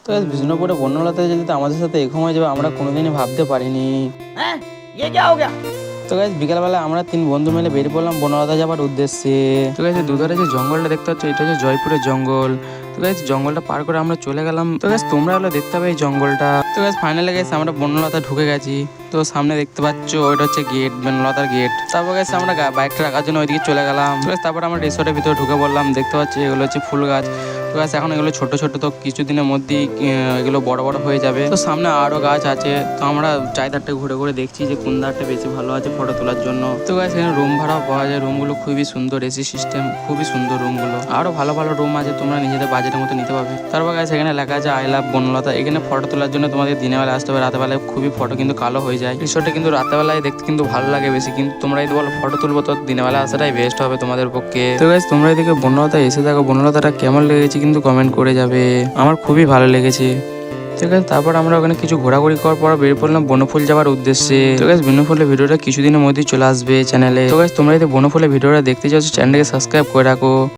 তো গাইস বিষ্ণুপুরে বন্যলতা যদি আমাদের সাথে এক হয়ে যাবে আমরা কোনোদিনই ভাবতে পারিনি। हैं ये क्या हो गया। তো গাইস বিকালবেলা আমরা 3 বন্ধু মিলে বেরিয়ে পড়লাম বনলতা যাবার উদ্দেশ্যে। তো গাইস দুধারে যে জঙ্গলটা দেখতে পাচ্ছ এটা হচ্ছে জয়পুরের জঙ্গল। তো গাইস জঙ্গলটা পার করে আমরা চলে গেলাম। তো গাইস তোমরা হলো দেখতে পাবে এই জঙ্গলটা। তো গাইস ফাইনালি গাইস আমরা বনলতা ঢুকে গেছি। তো সামনে দেখতে পাচ্ছ ওইটা হচ্ছে গেট, বনলতার গেট। তারপর গাইস আমরা বাইকটা রাখার জন্য ওইদিকে চলে গেলাম। তো গাইস তারপর আমরা রিসোর্টের ভিতরে ঢুকে পড়লাম। দেখতে পাচ্ছি এগুলো হচ্ছে ফুল গাছ। তো গাছ এখন এগুলো ছোট ছোট, তো কিছুদিনের মধ্যেই এগুলো বড় বড় হয়ে যাবে। তো সামনে আরো গাছ আছে। তো আমরা চারিধারটা ঘুরে ঘুরে দেখছি যে কোন ধারটা বেশি ভালো আছে ফটো তোলার জন্য। তো গাছ এখানে রুম ভাড়াও পাওয়া যায়। রুমগুলো খুবই সুন্দর, এসি সিস্টেম, খুবই সুন্দর রুমগুলো। আরো ভালো ভালো রুম আছে, তোমরা নিজেদের বাজেটের মতো নিতে পারবে। তারপর গাছ এখানে লেখা আছে আই লাভ বনলতা। এখানে ফটো তোলার জন্য তোমাদের দিনের বেলা আসতে হবে, রাতের বেলায় খুবই ফটো কিন্তু কালো হয়ে যায়। রিসোর্টে কিন্তু রাতের বেলায় দেখতে কিন্তু ভালো লাগে বেশি, কিন্তু তোমরা যদি বলো ফটো তুলবো তো দিনের বেলা আসাটাই বেস্ট হবে তোমাদের পক্ষে। তো গাছ তোমরা এদিকে বনলতা এসে থাকো, বনলতাটা কেমন লেগেছে কিন্তু কমেন্ট করে যাবে। আমার খুবই ভালো লেগেছে। ঠিক আছে, তারপর আমরা ওখানে কিছু ঘোরাঘুরি করার পর বেরিয়ে পড়লাম বনফুল যাওয়ার উদ্দেশ্যে। তো গাইস বনফুলের ভিডিওটা কিছুদিনের মধ্যেই চলে আসবে চ্যানেলে। তো গাইস তোমরা যদি বনফুলের ভিডিওটা দেখতে চাও চ্যানেলটাকে সাবস্ক্রাইব করে রাখো।